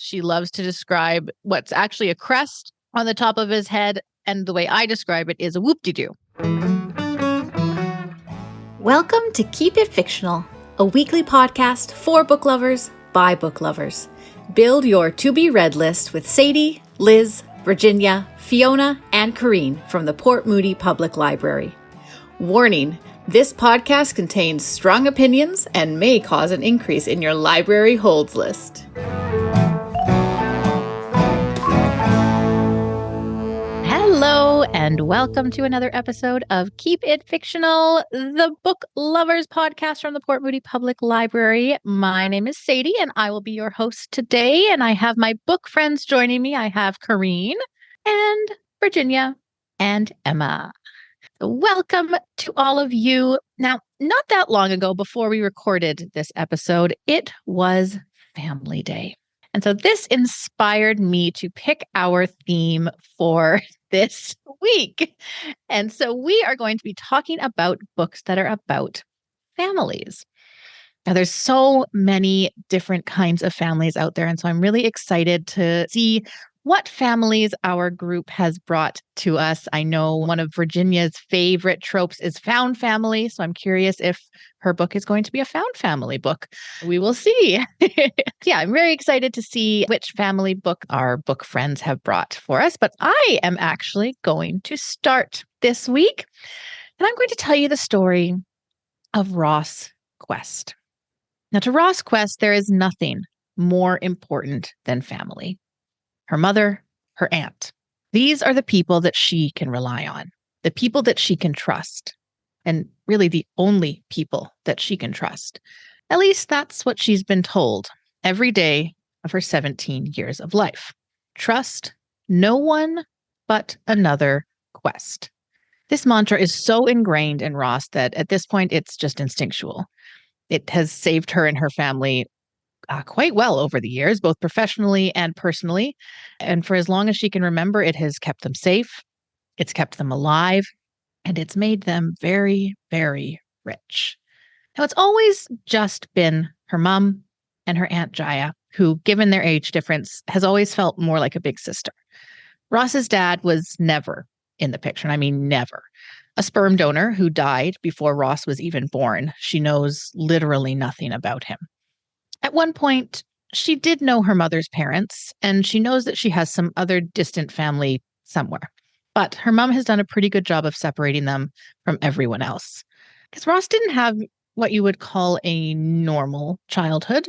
She loves to describe what's actually a crest on the top of his head. And the way I describe it is a whoop-de-doo. Welcome to Keep It Fictional, a weekly podcast for book lovers by book lovers. Build your to-be-read list with Sadie, Liz, Virginia, Fiona, and Corrine from the Port Moody Public Library. Warning, this podcast contains strong opinions and may cause an increase in your library holds list. Hello, and welcome to another episode of Keep It Fictional, the book lovers podcast from the Port Moody Public Library. My name is Sadie, and I will be your host today. And I have my book friends joining me. I have Corrine and Virginia and Emma. Welcome to all of you. Now, not that long ago, before we recorded this episode, it was Family Day. And so this inspired me to pick our theme for this week. And so we are going to be talking about books that are about families. Now, there's so many different kinds of families out there. And so I'm really excited to see what families our group has brought to us. I know one of Virginia's favorite tropes is found family. So I'm curious if her book is going to be a found family book. We will see. Yeah, I'm very excited to see which family book our book friends have brought for us. But I am actually going to start this week. And I'm going to tell you the story of Ross Quest. Now, to Ross Quest, there is nothing more important than family. Her mother, her aunt. These are the people that she can rely on, the people that she can trust, and really the only people that she can trust. At least that's what she's been told every day of her 17 years of life. Trust no one but another Quest. This mantra is so ingrained in Ross that at this point it's just instinctual. It has saved her and her family quite well over the years, both professionally and personally. And for as long as she can remember, it has kept them safe, it's kept them alive, and it's made them very, very rich. Now, it's always just been her mom and her Aunt Jaya, who, given their age difference, has always felt more like a big sister. Ross's dad was never in the picture, and I mean never. A sperm donor who died before Ross was even born. She knows literally nothing about him. At one point, she did know her mother's parents, and she knows that she has some other distant family somewhere. But her mom has done a pretty good job of separating them from everyone else. Because Ross didn't have what you would call a normal childhood.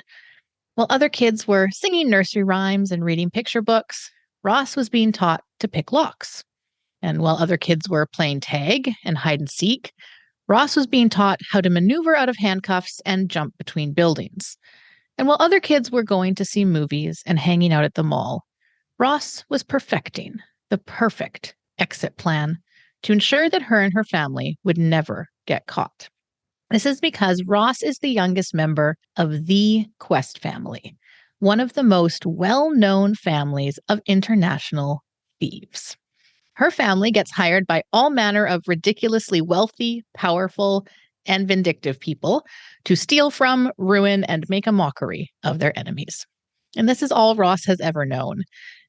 While other kids were singing nursery rhymes and reading picture books, Ross was being taught to pick locks. And while other kids were playing tag and hide and seek, Ross was being taught how to maneuver out of handcuffs and jump between buildings. And while other kids were going to see movies and hanging out at the mall, Ross was perfecting the perfect exit plan to ensure that her and her family would never get caught. This is because Ross is the youngest member of the Quest family, one of the most well-known families of international thieves. Her family gets hired by all manner of ridiculously wealthy, powerful, and vindictive people to steal from, ruin, and make a mockery of their enemies. And this is all Ross has ever known.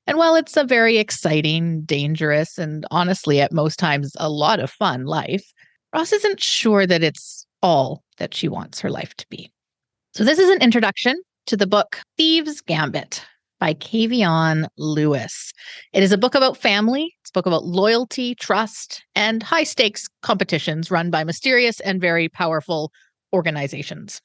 And while it's a very exciting, dangerous, and honestly, at most times, a lot of fun life, Ross isn't sure that it's all that she wants her life to be. So this is an introduction to the book Thieves Gambit by Kayvion Lewis. It is a book about family. It's a book about loyalty, trust, and high-stakes competitions run by mysterious and very powerful organizations.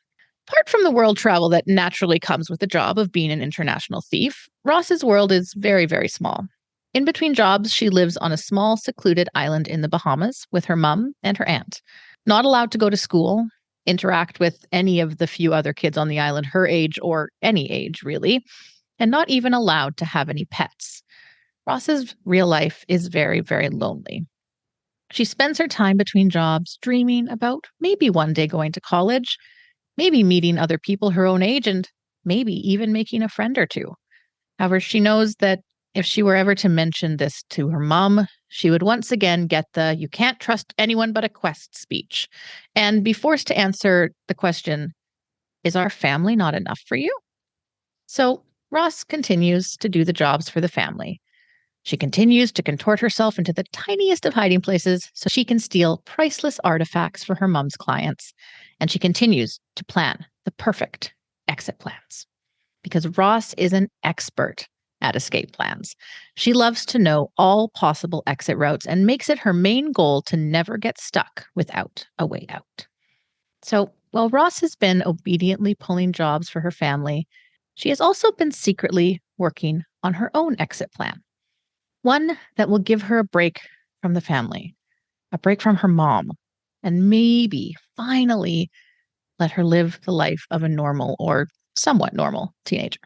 Apart from the world travel that naturally comes with the job of being an international thief, Ross's world is very, very small. In between jobs, she lives on a small, secluded island in the Bahamas with her mom and her aunt. Not allowed to go to school, interact with any of the few other kids on the island her age or any age, really, and not even allowed to have any pets. Ross's real life is very, very lonely. She spends her time between jobs dreaming about maybe one day going to college, maybe meeting other people her own age, and maybe even making a friend or two. However, she knows that if she were ever to mention this to her mom, she would once again get the "you can't trust anyone but a Quest" speech and be forced to answer the question, is our family not enough for you? So Ross continues to do the jobs for the family. She continues to contort herself into the tiniest of hiding places so she can steal priceless artifacts for her mom's clients. And she continues to plan the perfect exit plans. Because Ross is an expert at escape plans. She loves to know all possible exit routes and makes it her main goal to never get stuck without a way out. So while Ross has been obediently pulling jobs for her family, she has also been secretly working on her own exit plan. One that will give her a break from the family, a break from her mom, and maybe finally let her live the life of a normal or somewhat normal teenager.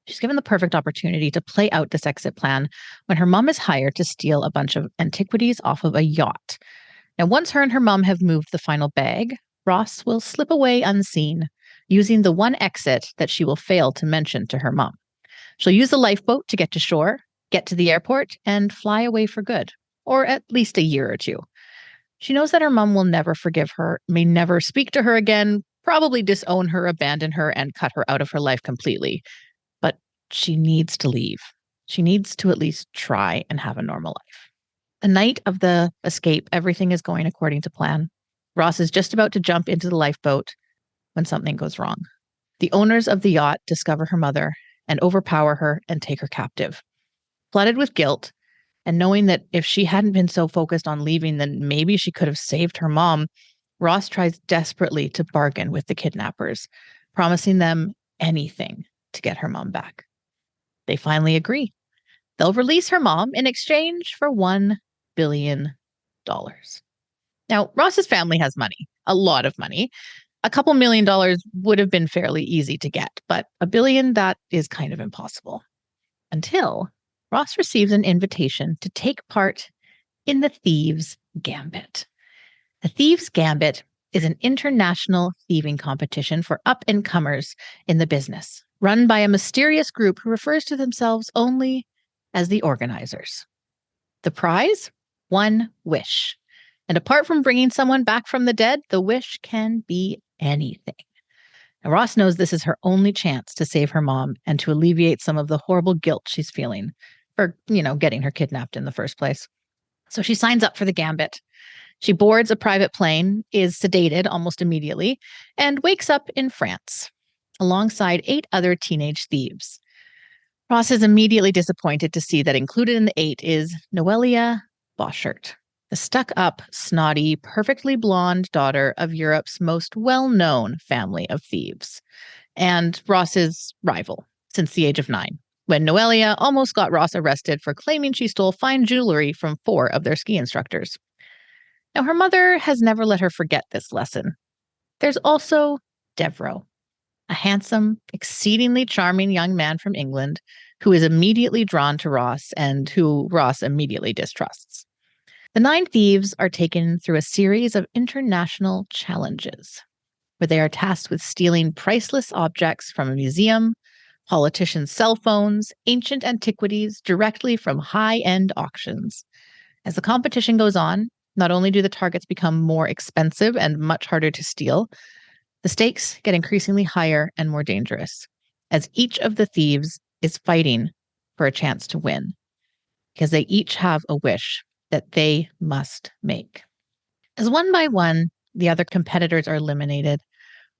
She's given the perfect opportunity to play out this exit plan when her mom is hired to steal a bunch of antiquities off of a yacht. Now, once her and her mom have moved the final bag, Ross will slip away unseen, using the one exit that she will fail to mention to her mom. She'll use the lifeboat to get to shore, get to the airport, and fly away for good, or at least a year or two. She knows that her mom will never forgive her, may never speak to her again, probably disown her, abandon her, and cut her out of her life completely. But she needs to leave. She needs to at least try and have a normal life. The night of the escape, everything is going according to plan. Ross is just about to jump into the lifeboat when something goes wrong. The owners of the yacht discover her mother and overpower her and take her captive. Flooded with guilt, and knowing that if she hadn't been so focused on leaving, then maybe she could have saved her mom, Ross tries desperately to bargain with the kidnappers, promising them anything to get her mom back. They finally agree. They'll release her mom in exchange for $1 billion. Now, Ross's family has money, a lot of money. A couple $1 million would have been fairly easy to get, but $1 billion, that is kind of impossible. Until Ross receives an invitation to take part in the Thieves Gambit. The Thieves Gambit is an international thieving competition for up-and-comers in the business, run by a mysterious group who refers to themselves only as the organizers. The prize? One wish. And apart from bringing someone back from the dead, the wish can be anything. And Ross knows this is her only chance to save her mom and to alleviate some of the horrible guilt she's feeling for, getting her kidnapped in the first place. So she signs up for the gambit. She boards a private plane, is sedated almost immediately, and wakes up in France alongside 8 other teenage thieves. Ross is immediately disappointed to see that included in the 8 is Noelia Boschert, the stuck-up, snotty, perfectly blonde daughter of Europe's most well-known family of thieves, and Ross's rival since the age of 9, when Noelia almost got Ross arrested for claiming she stole fine jewelry from 4 of their ski instructors. Now, her mother has never let her forget this lesson. There's also Devereux, a handsome, exceedingly charming young man from England who is immediately drawn to Ross and who Ross immediately distrusts. The 9 thieves are taken through a series of international challenges where they are tasked with stealing priceless objects from a museum, politicians' cell phones, ancient antiquities directly from high-end auctions. As the competition goes on, not only do the targets become more expensive and much harder to steal, the stakes get increasingly higher and more dangerous, as each of the thieves is fighting for a chance to win, because they each have a wish that they must make. As one by one, the other competitors are eliminated,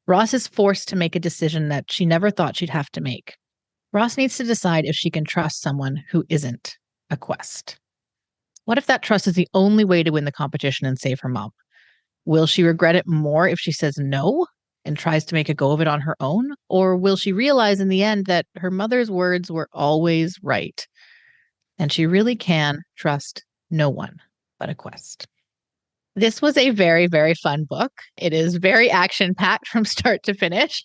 Ross is forced to make a decision that she never thought she'd have to make. Ross needs to decide if she can trust someone who isn't a quest. What if that trust is the only way to win the competition and save her mom? Will she regret it more if she says no and tries to make a go of it on her own? Or will she realize in the end that her mother's words were always right and she really can trust no one but a quest? This was a very, very fun book. It is very action-packed from start to finish,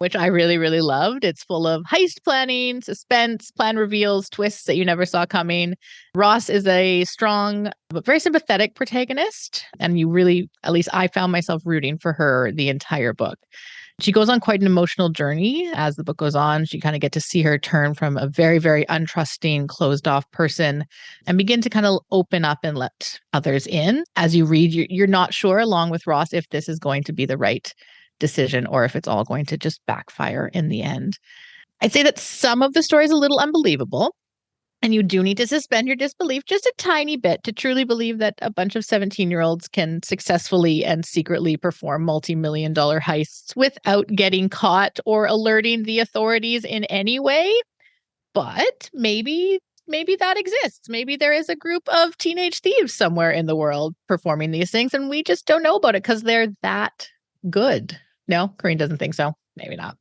which I really, really loved. It's full of heist planning, suspense, plan reveals, twists that you never saw coming. Ross is a strong but very sympathetic protagonist, and you really, at least I found myself rooting for her the entire book. She goes on quite an emotional journey as the book goes on. You kind of get to see her turn from a very, very untrusting, closed off person and begin to kind of open up and let others in. As you read, you're not sure, along with Ross, if this is going to be the right decision or if it's all going to just backfire in the end. I'd say that some of the story is a little unbelievable. And you do need to suspend your disbelief just a tiny bit to truly believe that a bunch of 17-year-olds can successfully and secretly perform multi-million-dollar heists without getting caught or alerting the authorities in any way. But maybe that exists. Maybe there is a group of teenage thieves somewhere in the world performing these things, and we just don't know about it because they're that good. No, Corinne doesn't think so. Maybe not.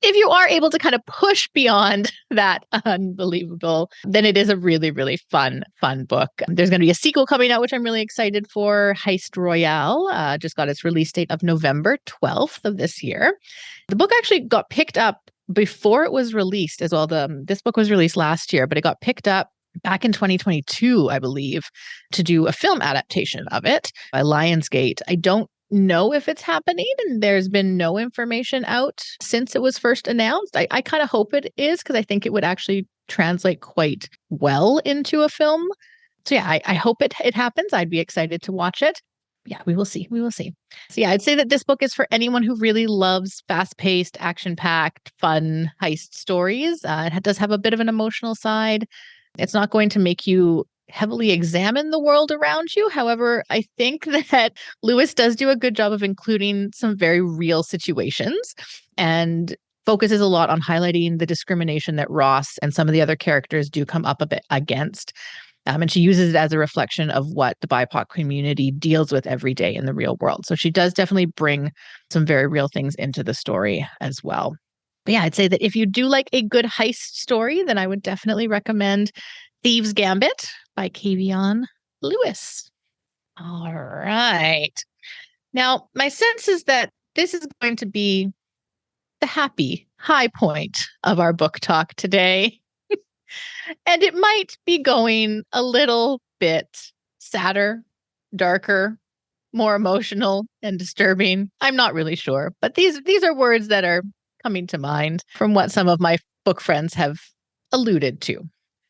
If you are able to kind of push beyond that unbelievable, then it is a really, really fun book. There's going to be a sequel coming out, which I'm really excited for. Heist Royale just got its release date of November 12th of this year. The book actually got picked up before it was released as well. This book was released last year, but it got picked up back in 2022, I believe, to do a film adaptation of it by Lionsgate. I don't know if it's happening, and there's been no information out since it was first announced. I kind of hope it is, because I think it would actually translate quite well into a film. So yeah, I hope it happens. I'd be excited to watch it. Yeah, we will see. We will see. So yeah, I'd say that this book is for anyone who really loves fast-paced, action-packed, fun heist stories. It does have a bit of an emotional side. It's not going to make you heavily examine the world around you. However, I think that Lewis does do a good job of including some very real situations and focuses a lot on highlighting the discrimination that Ross and some of the other characters do come up a bit against. And she uses it as a reflection of what the BIPOC community deals with every day in the real world. So she does definitely bring some very real things into the story as well. But yeah, I'd say that if you do like a good heist story, then I would definitely recommend Thieves Gambit by Kayvion Lewis. All right. Now, my sense is that this is going to be the happy high point of our book talk today. And it might be going a little bit sadder, darker, more emotional and disturbing. I'm not really sure, but these are words that are coming to mind from what some of my book friends have alluded to.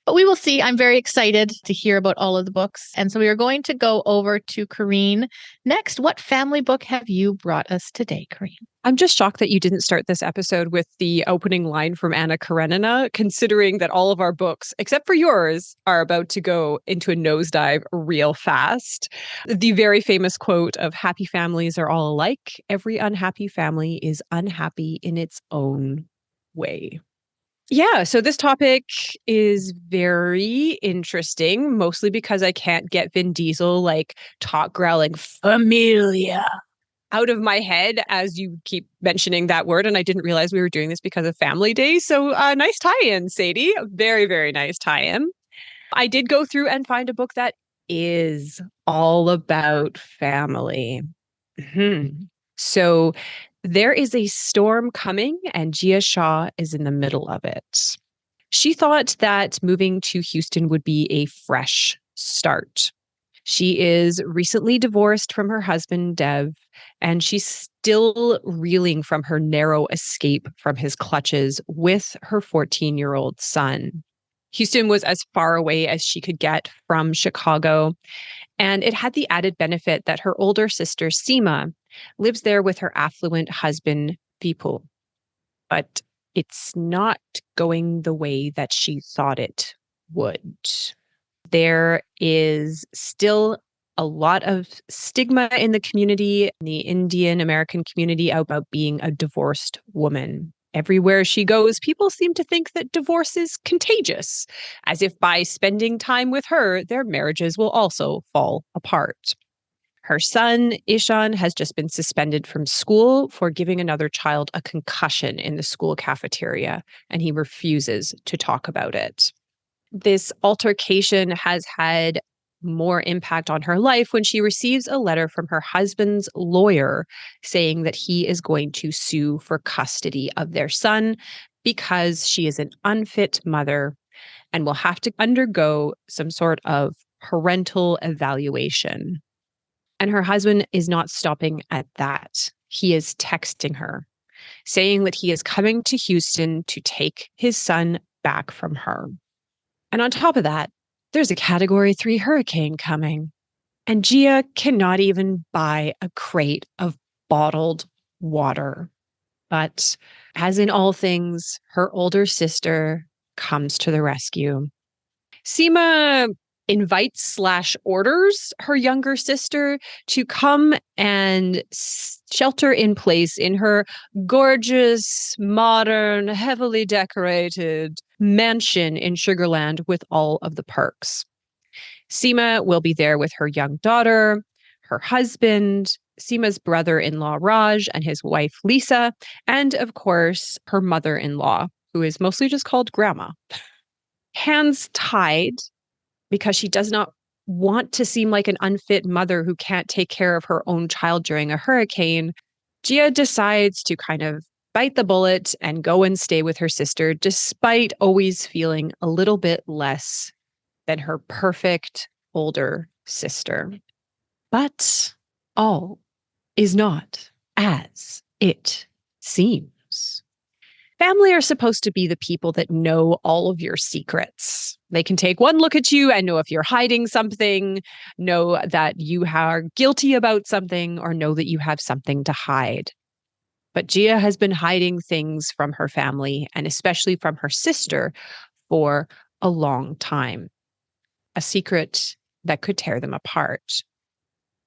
But we will see. I'm very excited to hear about all of the books. And so we are going to go over to Corinne next. What family book have you brought us today, Corinne? I'm just shocked that you didn't start this episode with the opening line from Anna Karenina, considering that all of our books, except for yours, are about to go into a nosedive real fast. The very famous quote of "Happy families are all alike. Every unhappy family is unhappy in its own way." Yeah, so this topic is very interesting, mostly because I can't get Vin Diesel like talk growling "familia" out of my head as you keep mentioning that word. And I didn't realize we were doing this because of Family Day. So nice tie-in, Sadie. Very, very nice tie-in. I did go through and find a book that is all about family. So there is a storm coming, and Gia Shaw is in the middle of it. She thought that moving to Houston would be a fresh start. She is recently divorced from her husband, Dev, and she's still reeling from her narrow escape from his clutches with her 14-year-old son. Houston was as far away as she could get from Chicago, and it had the added benefit that her older sister, Seema, lives there with her affluent husband, Vipul. But it's not going the way that she thought it would. There is still a lot of stigma in the community, in the Indian American community, about being a divorced woman. Everywhere she goes, people seem to think that divorce is contagious, as if by spending time with her, their marriages will also fall apart. Her son, Ishan, has just been suspended from school for giving another child a concussion in the school cafeteria, and he refuses to talk about it. This altercation has had more impact on her life when she receives a letter from her husband's lawyer saying that he is going to sue for custody of their son because she is an unfit mother and will have to undergo some sort of parental evaluation. And her husband is not stopping at that. He is texting her, saying that he is coming to Houston to take his son back from her. And on top of that, there's a Category 3 hurricane coming. And Gia cannot even buy a crate of bottled water. But as in all things, her older sister comes to the rescue. Seema invites/orders her younger sister to come and shelter in place in her gorgeous, modern, heavily decorated mansion in Sugarland with all of the perks. Seema will be there with her young daughter, her husband, Seema's brother-in-law Raj and his wife Lisa, and of course, her mother-in-law, who is mostly just called Grandma. Hands tied because she does not want to seem like an unfit mother who can't take care of her own child during a hurricane, Jia decides to kind of bite the bullet and go and stay with her sister, despite always feeling a little bit less than her perfect older sister. But all is not as it seems. Family are supposed to be the people that know all of your secrets. They can take one look at you and know if you're hiding something, know that you are guilty about something, or know that you have something to hide. But Jia has been hiding things from her family, and especially from her sister, for a long time. A secret that could tear them apart.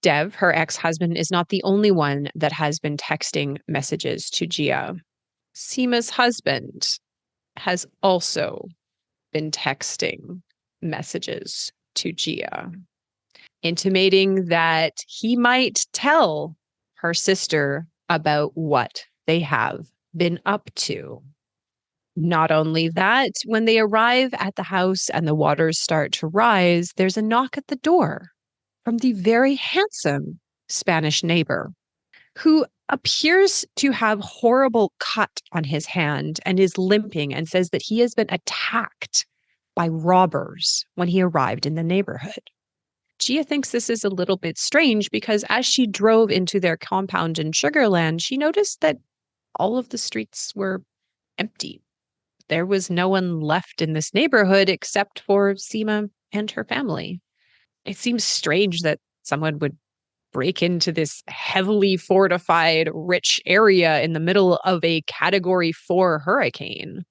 Dev, her ex-husband, is not the only one that has been texting messages to Jia. Seema's husband has also been texting messages to Jia, intimating that he might tell her sister about what they have been up to. Not only that, when they arrive at the house and the waters start to rise, there's a knock at the door from the very handsome Spanish neighbor, who appears to have horrible cut on his hand and is limping, and says that he has been attacked by robbers when he arrived in the neighborhood. Jia thinks this is a little bit strange because as she drove into their compound in Sugarland, she noticed that all of the streets were empty. There was no one left in this neighborhood except for Seema and her family. It seems strange that someone would break into this heavily fortified, rich area in the middle of a Category 4 hurricane.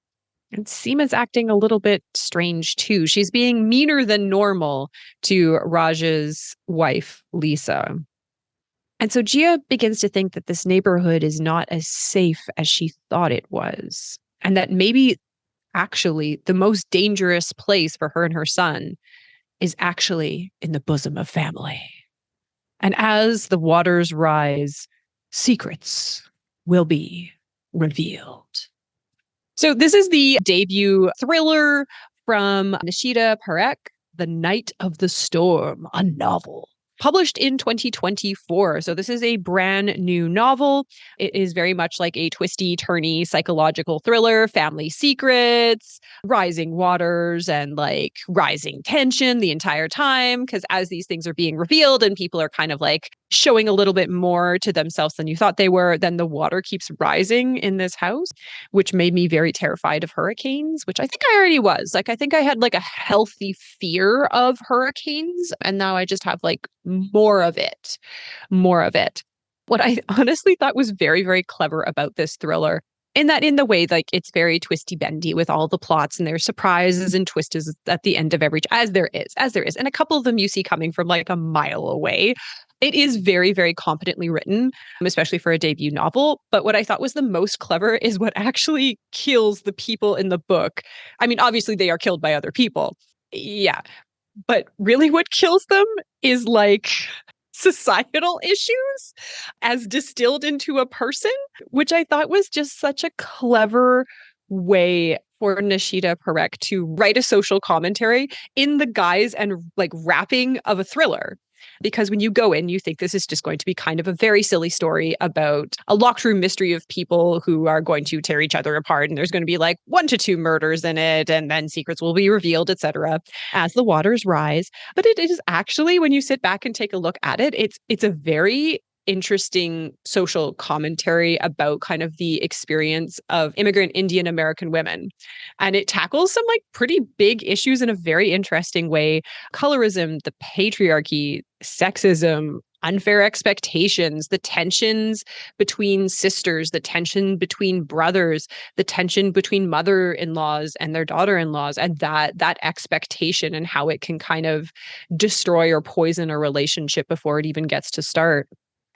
And Seema's acting a little bit strange too. She's being meaner than normal to Raj's wife, Lisa. And so Jia begins to think that this neighborhood is not as safe as she thought it was. And that maybe actually the most dangerous place for her and her son is actually in the bosom of family. And as the waters rise, secrets will be revealed. So this is the debut thriller from Nishita Parekh, The Night of the Storm, a novel. Published in 2024. So this is a brand new novel. It is very much like a twisty, turny psychological thriller, family secrets, rising waters, and like rising tension the entire time. Because as these things are being revealed and people are kind of like showing a little bit more to themselves than you thought they were, then the water keeps rising in this house, which made me very terrified of hurricanes, which I think I already was. Like, I think I had like a healthy fear of hurricanes, and now I just have like more of it. What I honestly thought was very, very clever about this thriller, in the way, like, it's very twisty bendy with all the plots, and there's surprises and twists at the end of every, as there is. And a couple of them you see coming from like a mile away. It is very, very competently written, especially for a debut novel. But what I thought was the most clever is what actually kills the people in the book. I mean, obviously they are killed by other people. Yeah. But really what kills them is like societal issues as distilled into a person, which I thought was just such a clever way for Nishita Parekh to write a social commentary in the guise and like wrapping of a thriller. Because when you go in, you think this is just going to be kind of a very silly story about a locked room mystery of people who are going to tear each other apart. And there's going to be like 1 to 2 murders in it. And then secrets will be revealed, etc. as the waters rise. But it is actually, when you sit back and take a look at it, it's a very interesting social commentary about kind of the experience of immigrant Indian American women. And it tackles some like pretty big issues in a very interesting way. Colorism, the patriarchy, sexism, unfair expectations, the tensions between sisters, the tension between brothers, the tension between mother-in-laws and their daughter-in-laws, and that expectation and how it can kind of destroy or poison a relationship before it even gets to start.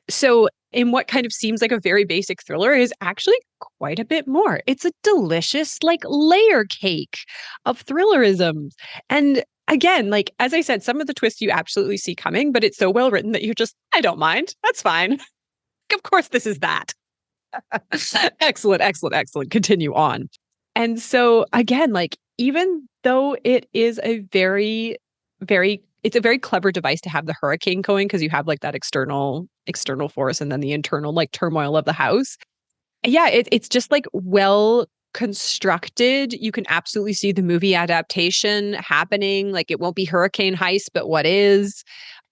So in what kind of seems like a very basic thriller is actually quite a bit more. It's a delicious, like, layer cake of thrillerisms. And again, like, as I said, some of the twists you absolutely see coming, but it's so well written that you're just, I don't mind. That's fine. Of course, this is that. Excellent, excellent, excellent. Continue on. And so again, like, even though it is a it's a very clever device to have the hurricane going, because you have like that external force and then the internal like turmoil of the house. Yeah, it's just like well constructed. You can absolutely see the movie adaptation happening. Like, it won't be hurricane heist, but what is?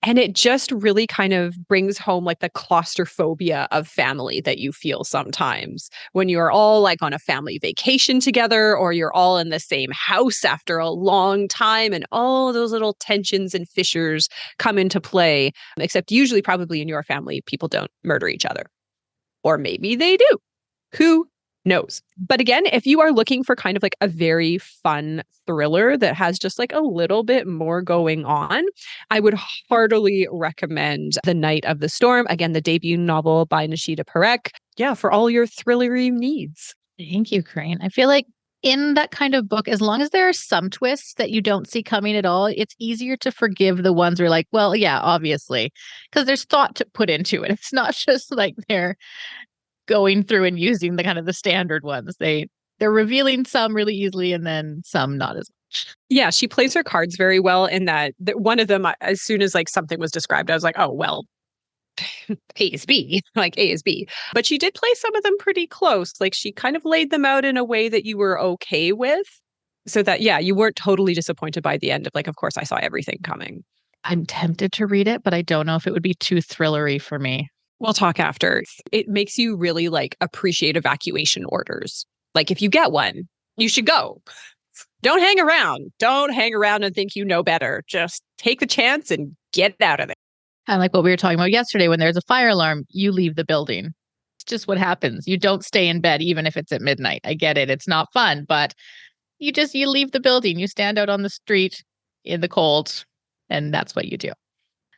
And it just really kind of brings home like the claustrophobia of family that you feel sometimes when you're all like on a family vacation together, or you're all in the same house after a long time, and all those little tensions and fissures come into play. Except usually, probably in your family, people don't murder each other. Or maybe they do. Who knows? But again, if you are looking for kind of like a very fun thriller that has just like a little bit more going on, I would heartily recommend The Night of the Storm. Again, the debut novel by Nishita Parekh. Yeah, for all your thrillery needs. Thank you, Crane. I feel like in that kind of book, as long as there are some twists that you don't see coming at all, it's easier to forgive the ones where like, well, yeah, obviously, because there's thought to put into it. It's not just like they're going through and using the kind of the standard ones. They're revealing some really easily and then some not as much. Yeah, she plays her cards very well in that one of them, as soon as like something was described, I was like, oh, well, A is B, like A is B. But she did play some of them pretty close. Like, she kind of laid them out in a way that you were okay with, so that, yeah, you weren't totally disappointed by the end of like, of course, I saw everything coming. I'm tempted to read it, but I don't know if it would be too thrillery for me. We'll talk after. It makes you really like appreciate evacuation orders. Like, if you get one, you should go. Don't hang around. Don't hang around and think you know better. Just take the chance and get out of there. Kind of like what we were talking about yesterday, when there's a fire alarm, you leave the building. It's just what happens. You don't stay in bed, even if it's at midnight. I get it. It's not fun, but you leave the building. You stand out on the street in the cold, and that's what you do.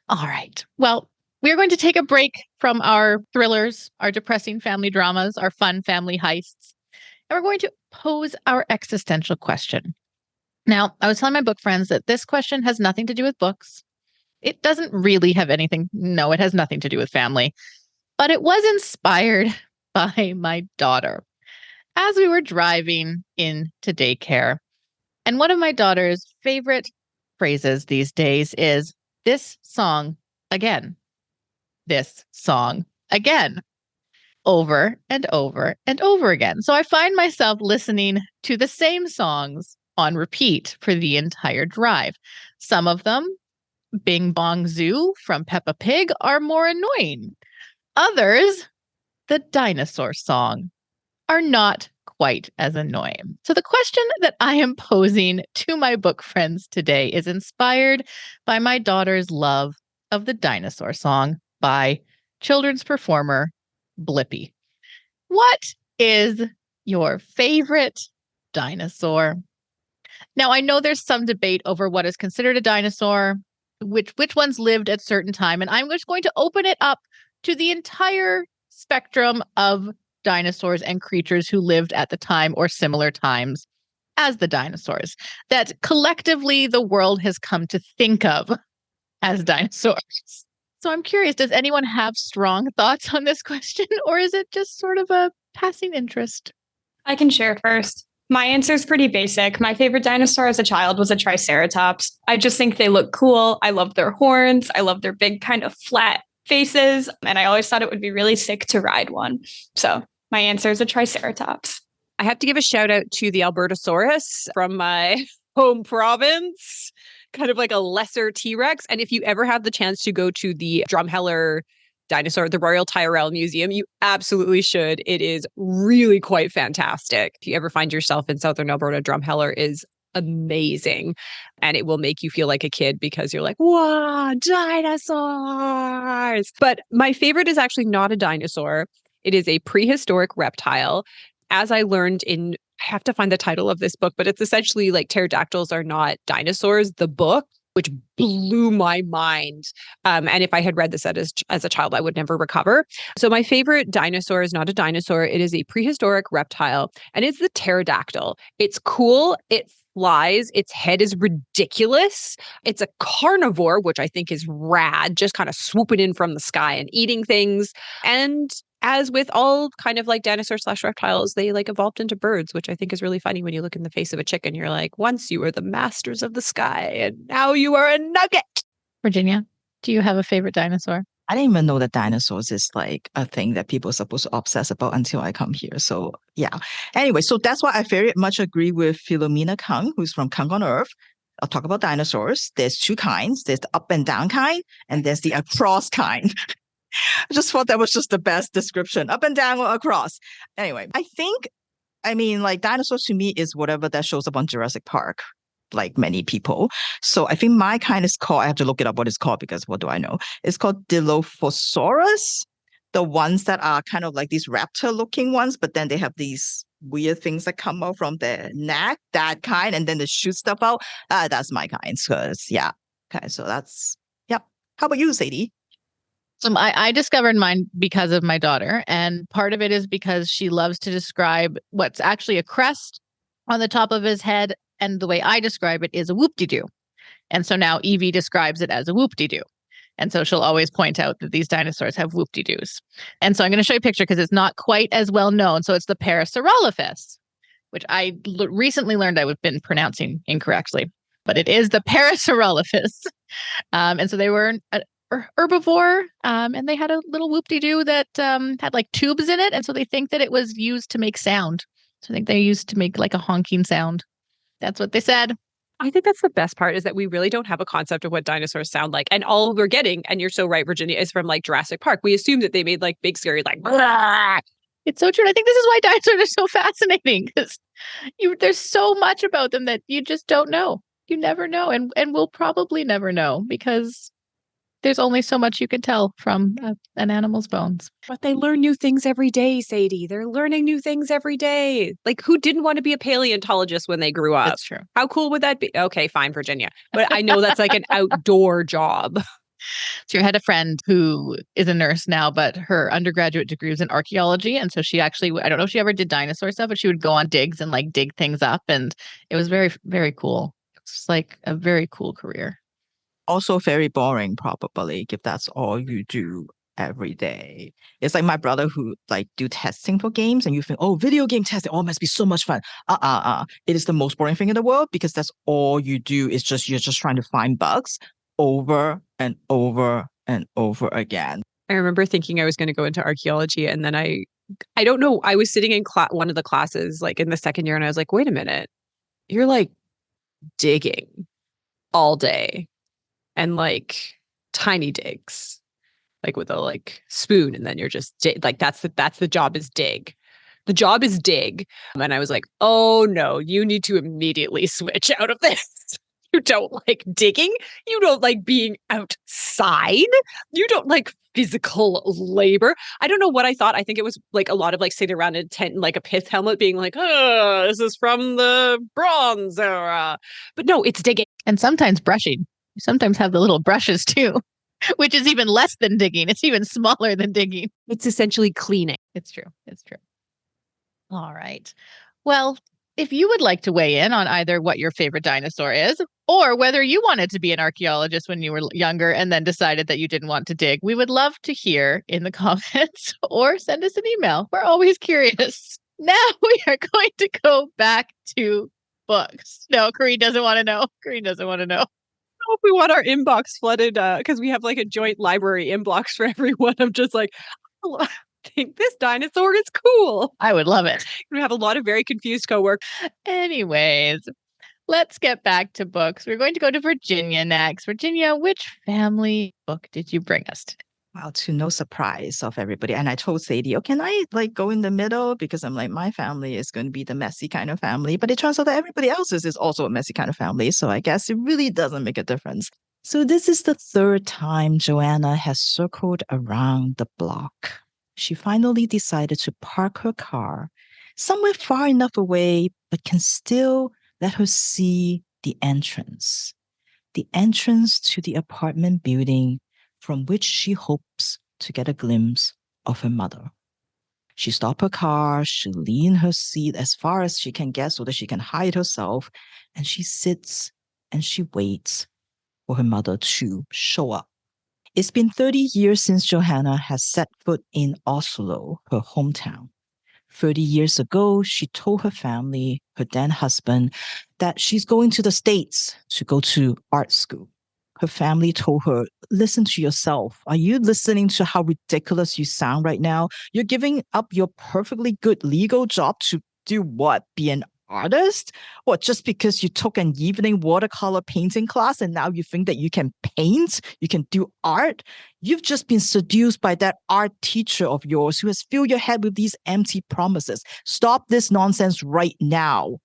All right. Well, we're going to take a break from our thrillers, our depressing family dramas, our fun family heists, and we're going to pose our existential question. Now, I was telling my book friends that this question has nothing to do with books. It doesn't really have anything. No, it has nothing to do with family, but it was inspired by my daughter as we were driving into daycare. And one of my daughter's favorite phrases these days is, "This song again. This song again," over and over and over again. So I find myself listening to the same songs on repeat for the entire drive. Some of them, Bing Bong Zoo from Peppa Pig, are more annoying. Others, the dinosaur song, are not quite as annoying. So the question that I am posing to my book friends today is inspired by my daughter's love of the dinosaur song by children's performer Blippi. What is your favorite dinosaur? Now, I know there's some debate over what is considered a dinosaur, which ones lived at certain time, and I'm just going to open it up to the entire spectrum of dinosaurs and creatures who lived at the time or similar times as the dinosaurs that collectively the world has come to think of as dinosaurs. So I'm curious, does anyone have strong thoughts on this question, or is it just sort of a passing interest? I can share first. My answer is pretty basic. My favorite dinosaur as a child was a Triceratops. I just think they look cool. I love their horns. I love their big kind of flat faces. And I always thought it would be really sick to ride one. So my answer is a Triceratops. I have to give a shout out to the Albertosaurus from my home province. Kind of like a lesser T-Rex. And if you ever have the chance to go to the Drumheller dinosaur, the Royal Tyrrell Museum, you absolutely should. It is really quite fantastic. If you ever find yourself in Southern Alberta, Drumheller is amazing. And it will make you feel like a kid because you're like, wow, dinosaurs. But my favorite is actually not a dinosaur. It is a prehistoric reptile. As I learned I have to find the title of this book, but it's essentially like Pterodactyls Are Not Dinosaurs, the book, which blew my mind. And if I had read this as a child, I would never recover. So my favorite dinosaur is not a dinosaur. It is a prehistoric reptile, and it's the pterodactyl. It's cool. It flies. Its head is ridiculous. It's a carnivore, which I think is rad, just kind of swooping in from the sky and eating things. And as with all kind of like dinosaur/reptiles, they like evolved into birds, which I think is really funny when you look in the face of a chicken. You're like, once you were the masters of the sky, and now you are a nugget. Virginia, do you have a favorite dinosaur? I didn't even know that dinosaurs is like a thing that people are supposed to obsess about until I come here. So yeah. Anyway, so that's why I very much agree with Philomena Kang, who's from Kang on Earth. I'll talk about dinosaurs. There's two kinds. There's the up and down kind, and there's the across kind. I just thought that was just the best description, up and down or across. Anyway, like dinosaurs to me is whatever that shows up on Jurassic Park, like many people. So I think my kind is called, I have to look it up what it's called because what do I know? It's called Dilophosaurus. The ones that are kind of like these raptor looking ones, but then they have these weird things that come out from their neck, that kind, and then they shoot stuff out. That's my kind. Because, yeah. Okay, so that's, yep. How about you, Sadie? So I discovered mine because of my daughter, and part of it is because she loves to describe what's actually a crest on the top of his head, and the way I describe it is a whoop-de-doo. And so now Evie describes it as a whoop-de-doo. And so she'll always point out that these dinosaurs have whoop-de-doos. And so I'm going to show you a picture because it's not quite as well known. So it's the Parasaurolophus, which I recently learned I've been pronouncing incorrectly, but it is the Parasaurolophus. And so they were herbivore, and they had a little whoop-de-doo that had like tubes in it, and so they think that it was used to make sound. So I think they used to make like a honking sound. That's what they said. I think that's the best part, is that we really don't have a concept of what dinosaurs sound like. And all we're getting, and you're so right, Virginia, is from like Jurassic Park. We assume that they made like big scary like Blah! It's so true. And I think this is why dinosaurs are so fascinating, because there's so much about them that you just don't know. You never know, and we'll probably never know, because there's only so much you can tell from an animal's bones. But they learn new things every day, Sadie. They're learning new things every day. Like, who didn't want to be a paleontologist when they grew up? That's true. How cool would that be? Okay, fine, Virginia. But I know that's like an outdoor job. So I had a friend who is a nurse now, but her undergraduate degree was in archaeology. And so she actually, I don't know if she ever did dinosaur stuff, but she would go on digs and like dig things up. And it was very, very cool. It's like a very cool career. Also very boring, probably, if that's all you do every day. It's like my brother who like do testing for games, and you think, oh, video game testing, oh, it must be so much fun. It is the most boring thing in the world, because that's all you do is you're just trying to find bugs over and over and over again. I remember thinking I was going to go into archaeology, and then I don't know, I was sitting in one of the classes like in the second year, and I was like, wait a minute, you're like digging all day. And like tiny digs, like with a like spoon, and then you're just like that's the job is dig. The job is dig. And I was like, oh no, you need to immediately switch out of this. You don't like digging. You don't like being outside. You don't like physical labor. I don't know what I thought. I think it was like a lot of like sitting around in a tent in like a pith helmet being like, oh, this is from the Bronze era. But no, it's digging. And sometimes brushing. You sometimes have the little brushes too, which is even less than digging. It's even smaller than digging. It's essentially cleaning. It's true. It's true. All right. Well, if you would like to weigh in on either what your favorite dinosaur is, or whether you wanted to be an archaeologist when you were younger and then decided that you didn't want to dig, we would love to hear in the comments, or send us an email. We're always curious. Now we are going to go back to books. No, Corrine doesn't want to know. Corrine doesn't want to know. If we want our inbox flooded, because we have like a joint library inbox for everyone. I'm just like, I think this dinosaur is cool. I would love it. We have a lot of very confused coworkers. Anyways, let's get back to books. We're going to go to Virginia next. Virginia, which family book did you bring us today? Wow, to no surprise of everybody. And I told Sadie, oh, can I like go in the middle? Because I'm like, my family is going to be the messy kind of family. But it turns out that everybody else's is also a messy kind of family. So I guess it really doesn't make a difference. So this is the third time Joanna has circled around the block. She finally decided to park her car somewhere far enough away, but can still let her see the entrance to the apartment building from which she hopes to get a glimpse of her mother. She stopped her car, she leaned her seat as far as she can get so that she can hide herself, and she sits and she waits for her mother to show up. It's been 30 years since Johanna has set foot in Oslo, her hometown. 30 years ago, she told her family, her then husband, that she's going to the States to go to art school. Her family told her, listen to yourself. Are you listening to how ridiculous you sound right now? You're giving up your perfectly good legal job to do what? Be an artist? What, just because you took an evening watercolor painting class and now you think that you can paint, you can do art? You've just been seduced by that art teacher of yours who has filled your head with these empty promises. Stop this nonsense right now.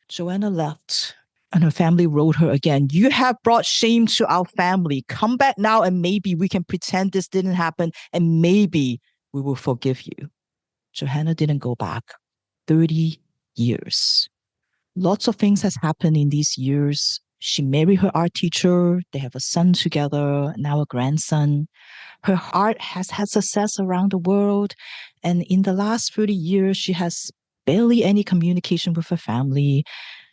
Joanna left, and her family wrote her again. You have brought shame to our family. Come back now and maybe we can pretend this didn't happen and maybe we will forgive you. Johanna didn't go back. 30 years. Lots of things has happened in these years. She married her art teacher. They have a son together, now a grandson. Her art has had success around the world. And in the last 30 years, she has barely any communication with her family.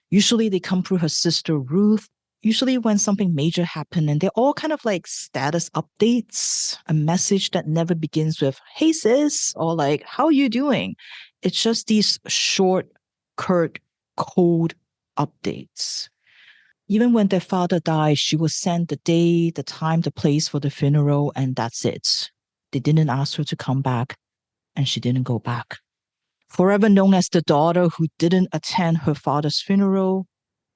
Usually they come through her sister, Ruth. Usually when something major happened, and they're all kind of like status updates, a message that never begins with, hey sis, or like, how are you doing? It's just these short, curt, cold updates. Even when their father died, she was sent the day, the time, the place for the funeral, and that's it. They didn't ask her to come back, and she didn't go back. Forever known as the daughter who didn't attend her father's funeral,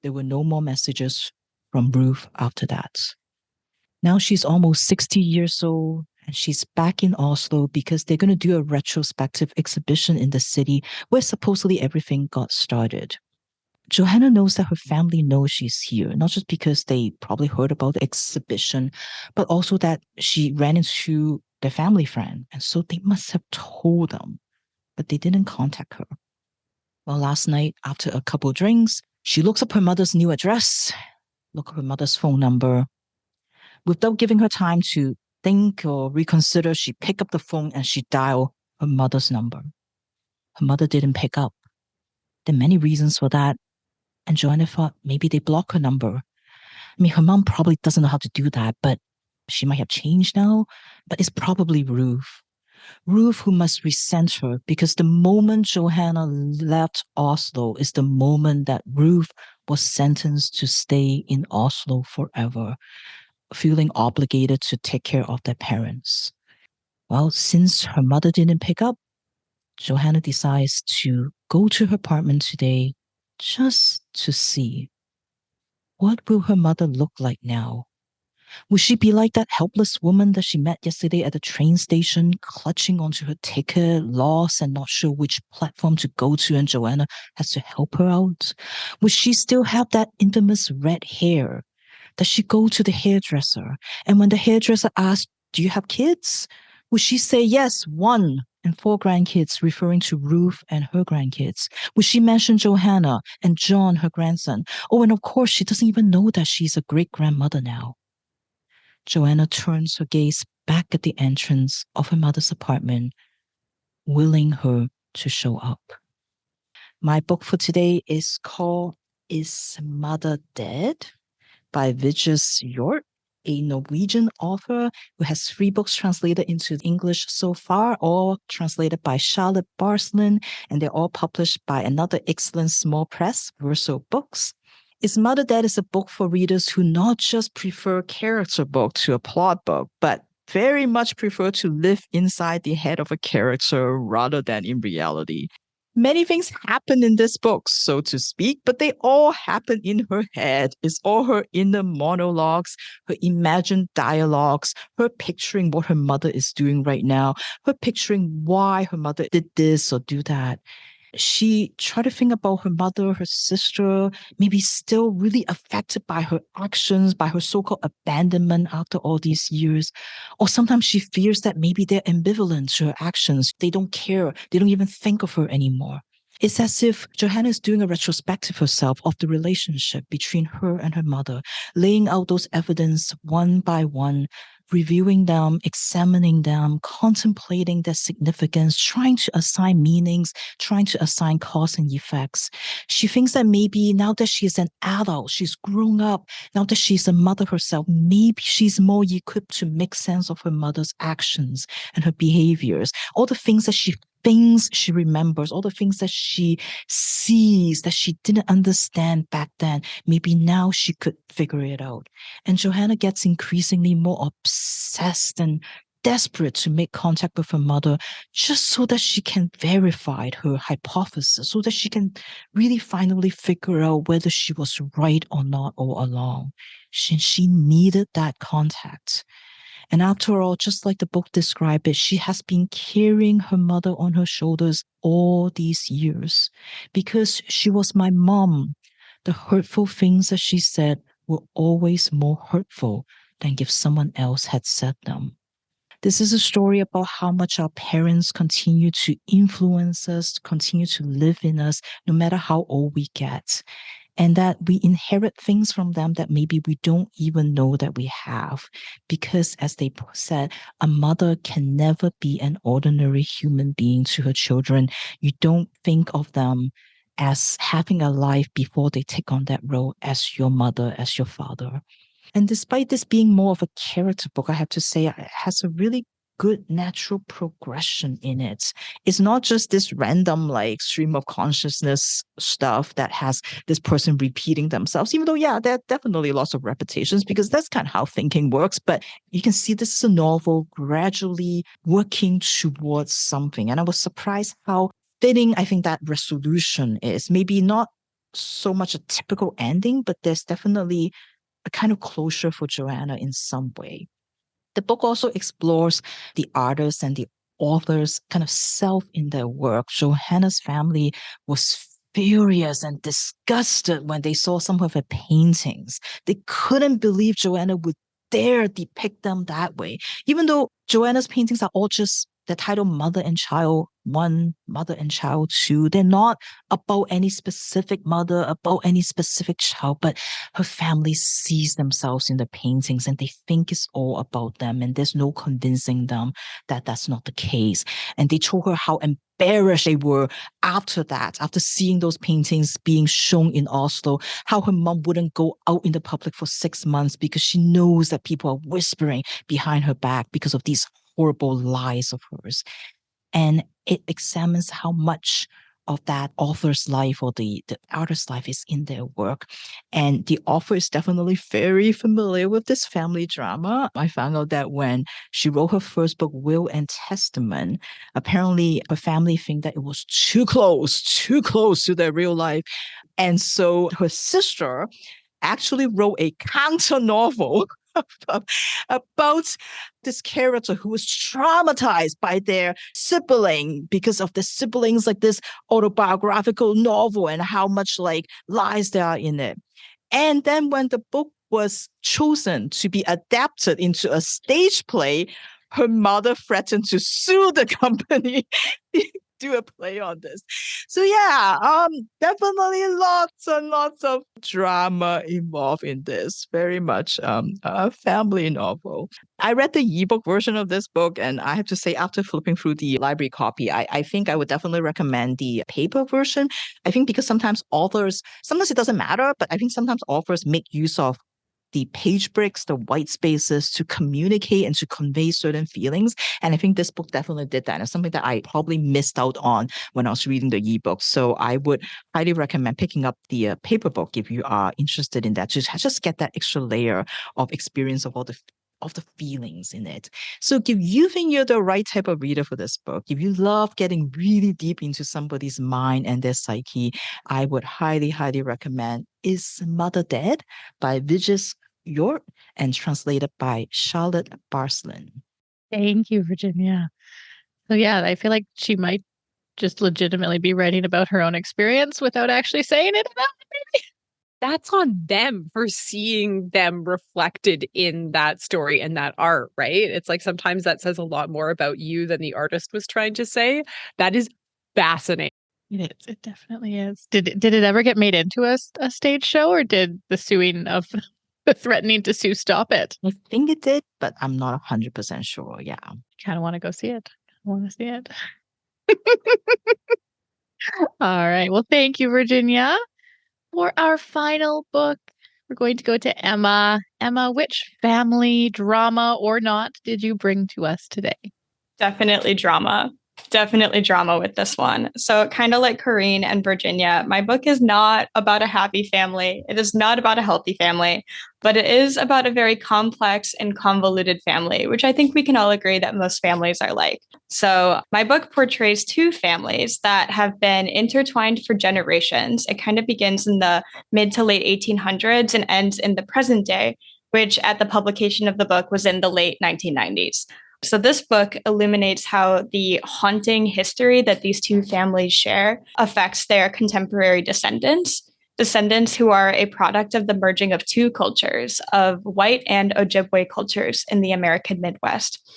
there were no more messages from Ruth after that. Now she's almost 60 years old, and she's back in Oslo because they're going to do a retrospective exhibition in the city where supposedly everything got started. Johanna knows that her family knows she's here, not just because they probably heard about the exhibition, but also that she ran into their family friend, and so they must have told them, but they didn't contact her. Well, last night, after a couple drinks, she looks up her mother's new address, look up her mother's phone number. Without giving her time to think or reconsider, she picked up the phone and she dialed her mother's number. Her mother didn't pick up. There are many reasons for that. And Joanna thought maybe they blocked her number. I mean, her mom probably doesn't know how to do that, but she might have changed now. But it's probably Ruth. Ruth who must resent her because the moment Johanna left Oslo is the moment that Ruth was sentenced to stay in Oslo forever, feeling obligated to take care of their parents. Well, since her mother didn't pick up, Johanna decides to go to her apartment today just to see what will her mother look like now. Will she be like that helpless woman that she met yesterday at the train station, clutching onto her ticket, lost and not sure which platform to go to, and Joanna has to help her out? Will she still have that infamous red hair? Does she go to the hairdresser? And when the hairdresser asks, do you have kids? Will she say, yes, 1 and 4 grandkids, referring to Ruth and her grandkids? Will she mention Johanna and John, her grandson? Oh, and of course, she doesn't even know that she's a great-grandmother now. Joanna turns her gaze back at the entrance of her mother's apartment, willing her to show up. My book for today is called Is Mother Dead? By Vigdis Hjorth, a Norwegian author who has 3 books translated into English so far, all translated by Charlotte Barslund, and they're all published by another excellent small press, Verso Books. Is Mother Dead is a book for readers who not just prefer character book to a plot book, but very much prefer to live inside the head of a character rather than in reality. Many things happen in this book, so to speak, but they all happen in her head. It's all her inner monologues, her imagined dialogues, her picturing what her mother is doing right now, her picturing why her mother did this or do that. She tried to think about her mother, her sister, maybe still really affected by her actions, by her so-called abandonment after all these years. Or sometimes she fears that maybe they're ambivalent to her actions. They don't care. They don't even think of her anymore. It's as if Johanna is doing a retrospective herself of the relationship between her and her mother, laying out those evidence one by one, reviewing them, examining them, contemplating their significance, trying to assign meanings, trying to assign cause and effects. She thinks that maybe now that she's an adult, she's grown up, now that she's a mother herself, maybe she's more equipped to make sense of her mother's actions and her behaviors, all the things that she thinks she remembers, all the things that she sees that she didn't understand back then. Maybe now she could figure it out. And Johanna gets increasingly more obsessed and desperate to make contact with her mother just so that she can verify her hypothesis, so that she can really finally figure out whether she was right or not all along. She needed that contact. And after all, just like the book described it, she has been carrying her mother on her shoulders all these years because she was my mom. The hurtful things that she said were always more hurtful than if someone else had said them. This is a story about how much our parents continue to influence us, continue to live in us, no matter how old we get. And that we inherit things from them that maybe we don't even know that we have. Because as they said, a mother can never be an ordinary human being to her children. You don't think of them as having a life before they take on that role as your mother, as your father. And despite this being more of a character book, I have to say it has a really good natural progression in it. It's not just this random like stream of consciousness stuff that has this person repeating themselves, even though, yeah, there are definitely lots of repetitions because that's kind of how thinking works. But you can see this is a novel gradually working towards something. And I was surprised how fitting I think that resolution is. Maybe not so much a typical ending, but there's definitely a kind of closure for Joanna in some way. The book also explores the artists and the authors' kind of self in their work. Johanna's family was furious and disgusted when they saw some of her paintings. They couldn't believe Joanna would dare depict them that way, even though Joanna's paintings are all just the title Mother and Child 1, Mother and Child 2. They're not about any specific mother, about any specific child, but her family sees themselves in the paintings and they think it's all about them. And there's no convincing them that that's not the case. And they told her how embarrassed they were after that, after seeing those paintings being shown in Oslo, how her mom wouldn't go out in the public for 6 months because she knows that people are whispering behind her back because of these horrible lies of hers. And it examines how much of that author's life or the artist's life is in their work. And the author is definitely very familiar with this family drama. I found out that when she wrote her first book, Will and Testament, apparently her family think that it was too close to their real life. And so her sister actually wrote a counter novel about this character who was traumatized by their sibling because of the siblings, like this autobiographical novel and how much like lies there are in it. And then when the book was chosen to be adapted into a stage play, her mother threatened to sue the company do a play on this. So yeah, definitely lots and lots of drama involved in this. Very much a family novel. I read the ebook version of this book, and I have to say, after flipping through the library copy, I think I would definitely recommend the paper version. I think because sometimes it doesn't matter, but I think sometimes authors make use of the page breaks, the white spaces to communicate and to convey certain feelings. And I think this book definitely did that. And it's something that I probably missed out on when I was reading the ebook. So I would highly recommend picking up the paper book if you are interested in that. Just get that extra layer of experience of all the of the feelings in it. So if you think you're the right type of reader for this book, if you love getting really deep into somebody's mind and their psyche, I would highly, highly recommend Is Mother Dead by Vigdis Hjorth and translated by Charlotte Barslund. Thank you, Virginia. So yeah, I feel like she might just legitimately be writing about her own experience without actually saying it. That's on them for seeing them reflected in that story and that art, right? It's like sometimes that says a lot more about you than the artist was trying to say. That is fascinating. It is. It definitely is. Did it ever get made into a stage show, or did the suing of the threatening to sue stop it? I think it did, but I'm not 100% sure. Yeah. Kind of want to go see it. I want to see it. All right. Well, thank you, Virginia. For our final book, we're going to go to Emma. Emma, which family drama or not did you bring to us today? Definitely drama. Definitely drama with this one. So, kind of like Corinne and Virginia, my book is not about a happy family. It is not about a healthy family, but it is about a very complex and convoluted family, which I think we can all agree that most families are like. So, my book portrays two families that have been intertwined for generations. It kind of begins in the mid to late 1800s and ends in the present day, which at the publication of the book was in the late 1990s. So this book illuminates how the haunting history that these two families share affects their contemporary descendants who are a product of the merging of two cultures, of white and Ojibwe cultures in the American Midwest.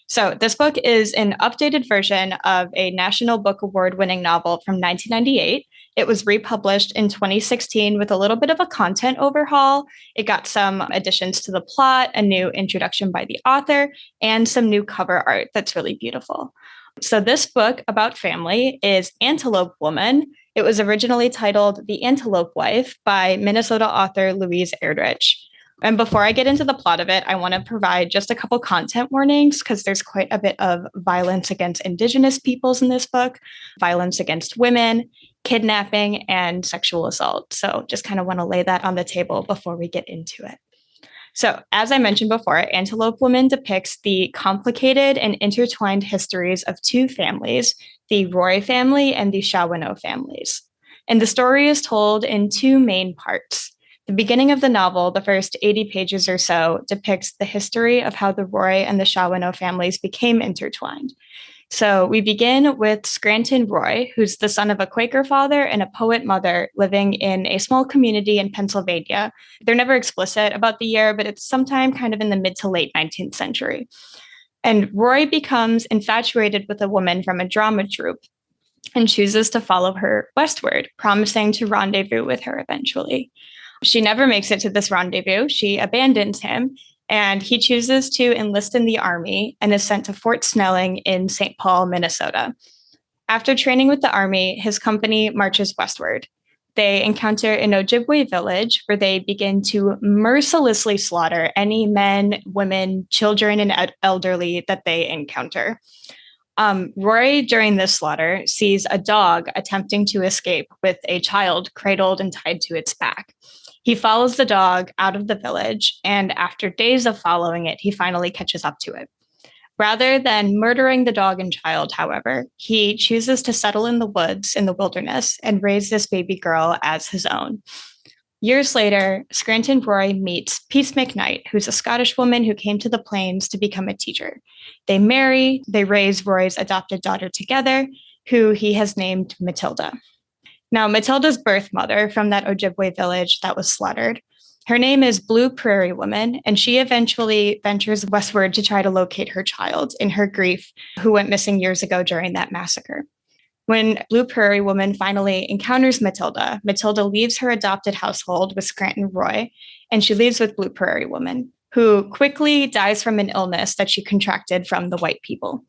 So this book is an updated version of a National Book Award-winning novel from 1998. It was republished in 2016 with a little bit of a content overhaul. It got some additions to the plot, a new introduction by the author, and some new cover art that's really beautiful. So this book about family is Antelope Woman. It was originally titled The Antelope Wife by Minnesota author Louise Erdrich. And before I get into the plot of it, I want to provide just a couple content warnings because there's quite a bit of violence against Indigenous peoples in this book, violence against women, kidnapping, and sexual assault. So just kind of want to lay that on the table before we get into it. So as I mentioned before, Antelope Woman depicts the complicated and intertwined histories of two families, the Roy family and the Shawanoe families. And the story is told in two main parts. The beginning of the novel, the first 80 pages or so, depicts the history of how the Roy and the Shawanoe families became intertwined. So we begin with Scranton Roy, who's the son of a Quaker father and a poet mother living in a small community in Pennsylvania. They're never explicit about the year, but it's sometime kind of in the mid to late 19th century. And Roy becomes infatuated with a woman from a drama troupe and chooses to follow her westward, promising to rendezvous with her eventually. She never makes it to this rendezvous. She abandons him, and he chooses to enlist in the army and is sent to Fort Snelling in St. Paul, Minnesota. After training with the army, his company marches westward. They encounter an Ojibwe village where they begin to mercilessly slaughter any men, women, children, and elderly that they encounter. Roy, during this slaughter, sees a dog attempting to escape with a child cradled and tied to its back. He follows the dog out of the village, and after days of following it, he finally catches up to it. Rather than murdering the dog and child, however, he chooses to settle in the woods in the wilderness and raise this baby girl as his own. Years later, Scranton Roy meets Peace McKnight, who's a Scottish woman who came to the plains to become a teacher. They marry, they raise Roy's adopted daughter together, who he has named Matilda. Now, Matilda's birth mother from that Ojibwe village that was slaughtered, her name is Blue Prairie Woman, and she eventually ventures westward to try to locate her child in her grief, who went missing years ago during that massacre. When Blue Prairie Woman finally encounters Matilda, Matilda leaves her adopted household with Scranton Roy, and she leaves with Blue Prairie Woman, who quickly dies from an illness that she contracted from the white people.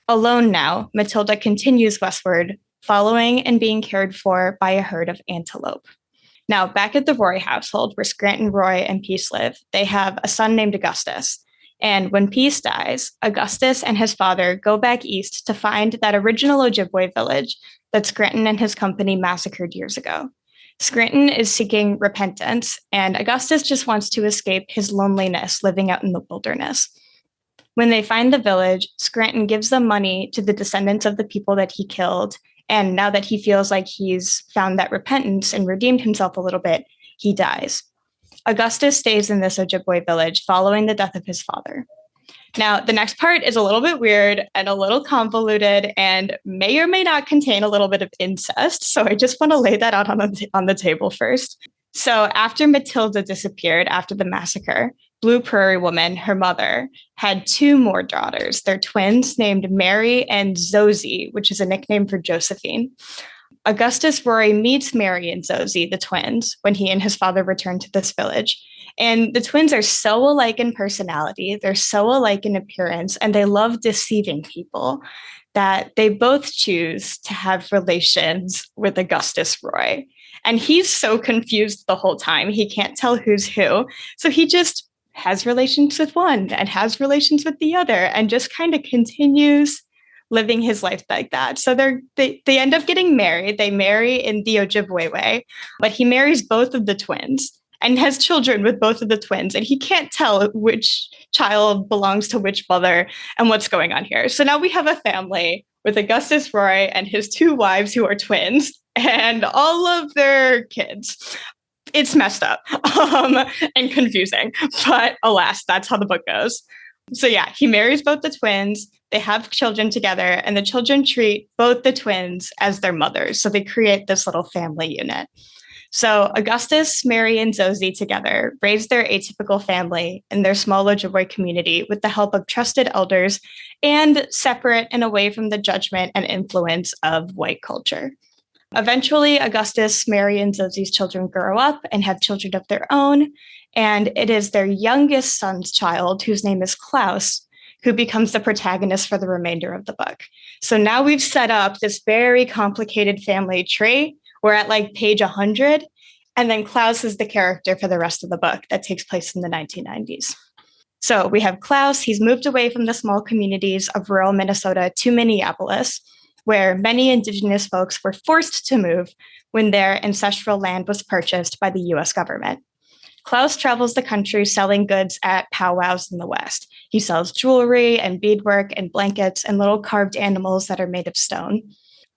Alone now, Matilda continues westward, following and being cared for by a herd of antelope. Now, back at the Roy household, where Scranton Roy and Peace live, they have a son named Augustus. And when Peace dies, Augustus and his father go back east to find that original Ojibwe village that Scranton and his company massacred years ago. Scranton is seeking repentance, and Augustus just wants to escape his loneliness living out in the wilderness. When they find the village, Scranton gives them money to the descendants of the people that he killed, and now that he feels like he's found that repentance and redeemed himself a little bit, he dies. Augustus stays in this Ojibwe village following the death of his father. Now, the next part is a little bit weird and a little convoluted and may or may not contain a little bit of incest. So I just want to lay that out on the table first. So after Matilda disappeared after the massacre, Blue Prairie Woman, her mother, had two more daughters. They're twins named Mary and Zosie, which is a nickname for Josephine. Augustus Roy meets Mary and Zosie, the twins, when he and his father return to this village. And the twins are so alike in personality, they're so alike in appearance, and they love deceiving people that they both choose to have relations with Augustus Roy. And he's so confused the whole time. He can't tell who's who. So he just has relations with one and has relations with the other and just kind of continues living his life like that. So they end up getting married. They marry in the Ojibwe way, but he marries both of the twins and has children with both of the twins. And he can't tell which child belongs to which mother and what's going on here. So now we have a family with Augustus Roy and his two wives who are twins and all of their kids. It's messed up and confusing, but alas, that's how the book goes. So yeah, he marries both the twins. They have children together, and the children treat both the twins as their mothers. So they create this little family unit. So Augustus, Mary, and Zosie together raised their atypical family in their small Ojibwe community with the help of trusted elders and separate and away from the judgment and influence of white culture. Eventually, Augustus, Mary, and Zosie's children grow up and have children of their own, and it is their youngest son's child, whose name is Klaus, who becomes the protagonist for the remainder of the book. So now we've set up this very complicated family tree. We're at like page 100, and then Klaus is the character for the rest of the book that takes place in the 1990s. So we have Klaus. He's moved away from the small communities of rural Minnesota to Minneapolis, where many Indigenous folks were forced to move when their ancestral land was purchased by the U.S. government. Klaus travels the country selling goods at powwows in the West. He sells jewelry and beadwork and blankets and little carved animals that are made of stone.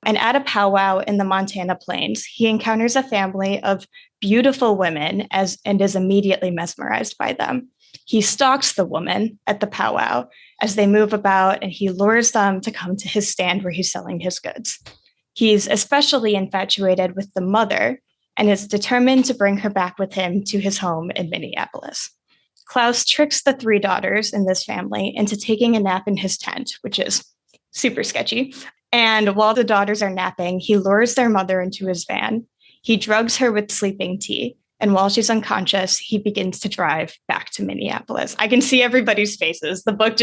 And at a powwow in the Montana plains, he encounters a family of beautiful women and is immediately mesmerized by them. He stalks the woman at the powwow as they move about, and he lures them to come to his stand where he's selling his goods. He's especially infatuated with the mother and is determined to bring her back with him to his home in Minneapolis. Klaus tricks the three daughters in this family into taking a nap in his tent, which is super sketchy. And while the daughters are napping, he lures their mother into his van. He drugs her with sleeping tea. And while she's unconscious, he begins to drive back to Minneapolis. I can see everybody's faces. The book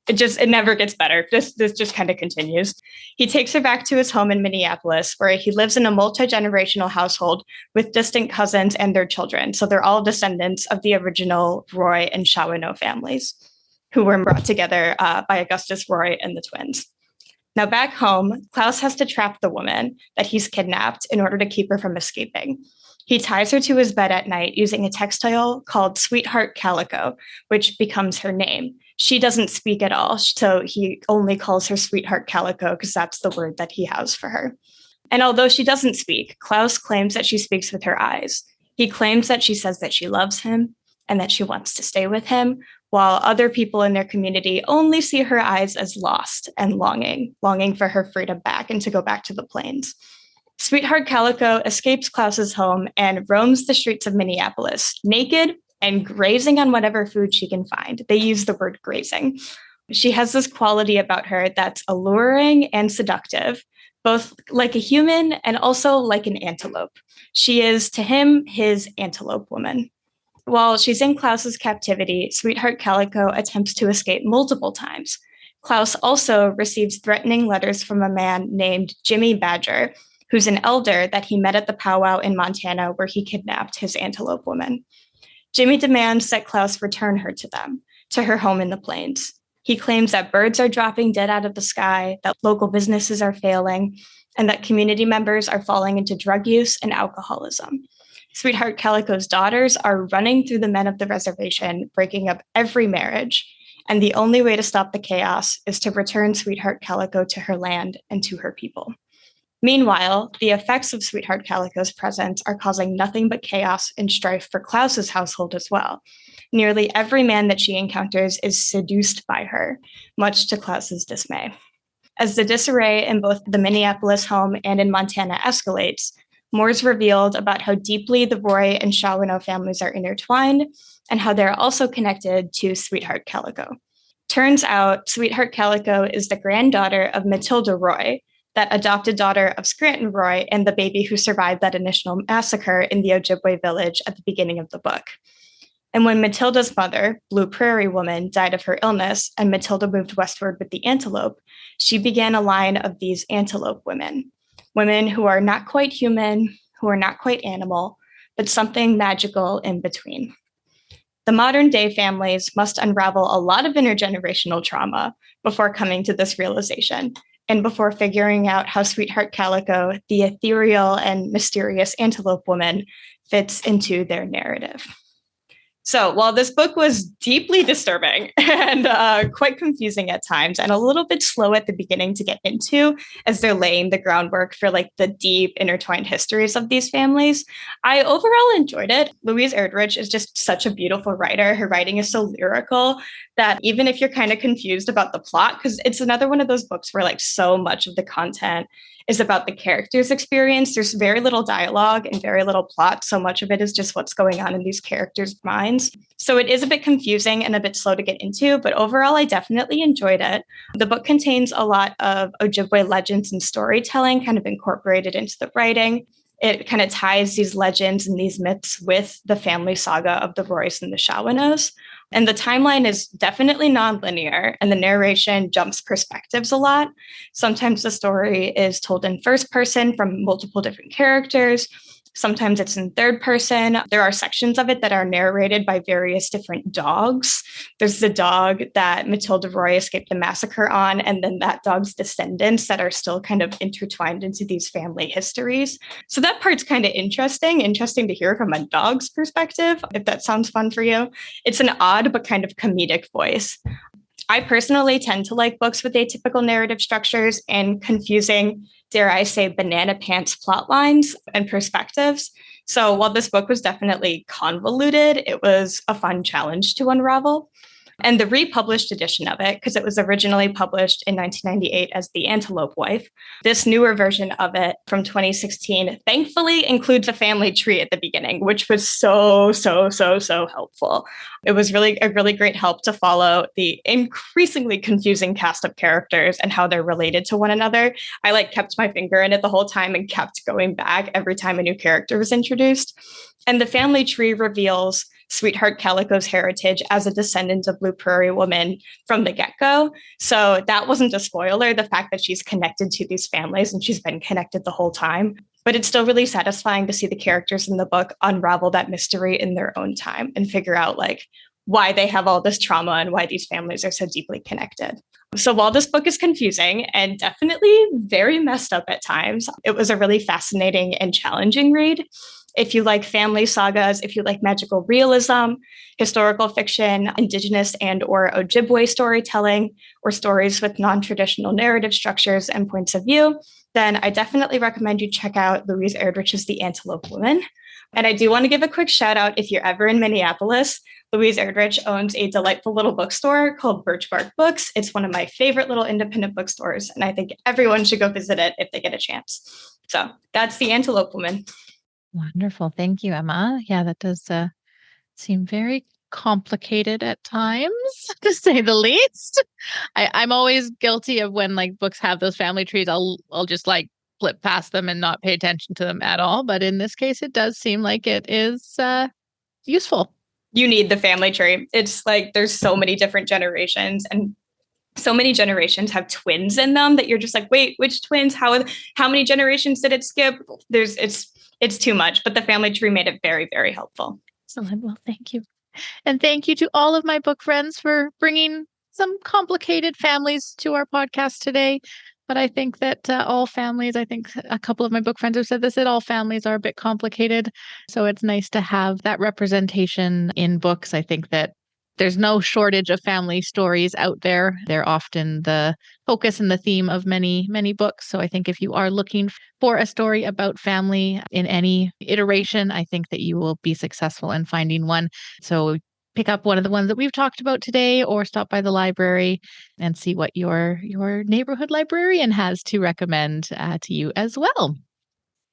it never gets better. This just kind of continues. He takes her back to his home in Minneapolis, where he lives in a multi-generational household with distant cousins and their children. So they're all descendants of the original Roy and Chauvinot families, who were brought together by Augustus Roy and the twins. Now back home, Klaus has to trap the woman that he's kidnapped in order to keep her from escaping. He ties her to his bed at night using a textile called Sweetheart Calico, which becomes her name. She doesn't speak at all, so he only calls her Sweetheart Calico because that's the word that he has for her. And although she doesn't speak, Klaus claims that she speaks with her eyes. He claims that she says that she loves him and that she wants to stay with him, while other people in their community only see her eyes as lost and longing for her freedom back and to go back to the plains. Sweetheart Calico escapes Klaus's home and roams the streets of Minneapolis, naked and grazing on whatever food she can find. They use the word grazing. She has this quality about her that's alluring and seductive, both like a human and also like an antelope. She is, to him, his Antelope Woman. While she's in Klaus's captivity, Sweetheart Calico attempts to escape multiple times. Klaus also receives threatening letters from a man named Jimmy Badger, who's an elder that he met at the powwow in Montana where he kidnapped his Antelope Woman. Jimmy demands that Klaus return her to them, to her home in the plains. He claims that birds are dropping dead out of the sky, that local businesses are failing, and that community members are falling into drug use and alcoholism. Sweetheart Calico's daughters are running through the men of the reservation, breaking up every marriage, and the only way to stop the chaos is to return Sweetheart Calico to her land and to her people. Meanwhile, the effects of Sweetheart Calico's presence are causing nothing but chaos and strife for Klaus's household as well. Nearly every man that she encounters is seduced by her, much to Klaus's dismay. As the disarray in both the Minneapolis home and in Montana escalates, more is revealed about how deeply the Roy and Shawano families are intertwined and how they're also connected to Sweetheart Calico. Turns out, Sweetheart Calico is the granddaughter of Matilda Roy, that adopted daughter of Scranton Roy and the baby who survived that initial massacre in the Ojibwe village at the beginning of the book. And when Matilda's mother, Blue Prairie Woman, died of her illness and Matilda moved westward with the Antelope, she began a line of these Antelope Women. Women who are not quite human, who are not quite animal, but something magical in between. The modern day families must unravel a lot of intergenerational trauma before coming to this realization, and before figuring out how Sweetheart Calico, the ethereal and mysterious Antelope Woman, fits into their narrative. So while this book was deeply disturbing and quite confusing at times and a little bit slow at the beginning to get into as they're laying the groundwork for like the deep intertwined histories of these families, I overall enjoyed it. Louise Erdrich is just such a beautiful writer. Her writing is so lyrical that even if you're kind of confused about the plot, because it's another one of those books where like so much of the content is about the characters' experience. There's very little dialogue and very little plot. So much of it is just what's going on in these characters' minds. So it is a bit confusing and a bit slow to get into, but overall, I definitely enjoyed it. The book contains a lot of Ojibwe legends and storytelling kind of incorporated into the writing. It kind of ties these legends and these myths with the family saga of the Roys and the Shawanos. And the timeline is definitely nonlinear, and the narration jumps perspectives a lot. Sometimes the story is told in first person from multiple different characters. Sometimes it's in third person. There are sections of it that are narrated by various different dogs. There's the dog that Matilda Roy escaped the massacre on, and then that dog's descendants that are still kind of intertwined into these family histories. So that part's kind of interesting to hear from a dog's perspective, if that sounds fun for you. It's an odd but kind of comedic voice. I personally tend to like books with atypical narrative structures and confusing, dare I say, banana pants plot lines and perspectives. So while this book was definitely convoluted, it was a fun challenge to unravel. And the republished edition of it, because it was originally published in 1998 as The Antelope Wife, this newer version of it from 2016 thankfully includes a family tree at the beginning, which was so helpful. It was really a really great help to follow the increasingly confusing cast of characters and how they're related to one another. I kept my finger in it the whole time and kept going back every time a new character was introduced. And the family tree reveals Sweetheart Calico's heritage as a descendant of Blue Prairie Woman from the get-go. So that wasn't a spoiler, the fact that she's connected to these families and she's been connected the whole time. But it's still really satisfying to see the characters in the book unravel that mystery in their own time and figure out why they have all this trauma and why these families are so deeply connected. So while this book is confusing and definitely very messed up at times, it was a really fascinating and challenging read. If you like family sagas, if you like magical realism, historical fiction, Indigenous and or Ojibwe storytelling, or stories with non-traditional narrative structures and points of view, then I definitely recommend you check out Louise Erdrich's The Antelope Woman. And I do want to give a quick shout out if you're ever in Minneapolis. Louise Erdrich owns a delightful little bookstore called Birch Bark Books. It's one of my favorite little independent bookstores, and I think everyone should go visit it if they get a chance. So that's The Antelope Woman. Wonderful. Thank you, Emma. Yeah, that does seem very complicated at times, to say the least. I'm always guilty of when books have those family trees. I'll just flip past them and not pay attention to them at all. But in this case, it does seem like it is useful. You need the family tree. It's there's so many different generations, and so many generations have twins in them that you're just wait, which twins? How many generations did it skip? It's too much, but the family tree made it very, very helpful. Excellent. Well, thank you. And thank you to all of my book friends for bringing some complicated families to our podcast today. But I think that all families, I think a couple of my book friends have said this, that all families are a bit complicated. So it's nice to have that representation in books. I think that there's no shortage of family stories out there. They're often the focus and the theme of many, many books. So I think if you are looking for a story about family in any iteration, I think that you will be successful in finding one. So pick up one of the ones that we've talked about today, or stop by the library and see what your neighborhood librarian has to recommend to you as well.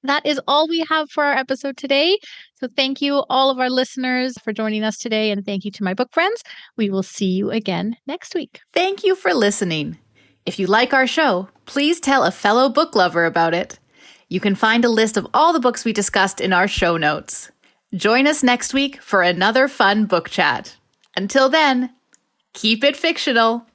That is all we have for our episode today. So thank you, all of our listeners, for joining us today. And thank you to my book friends. We will see you again next week. Thank you for listening. If you like our show, please tell a fellow book lover about it. You can find a list of all the books we discussed in our show notes. Join us next week for another fun book chat. Until then, keep it fictional.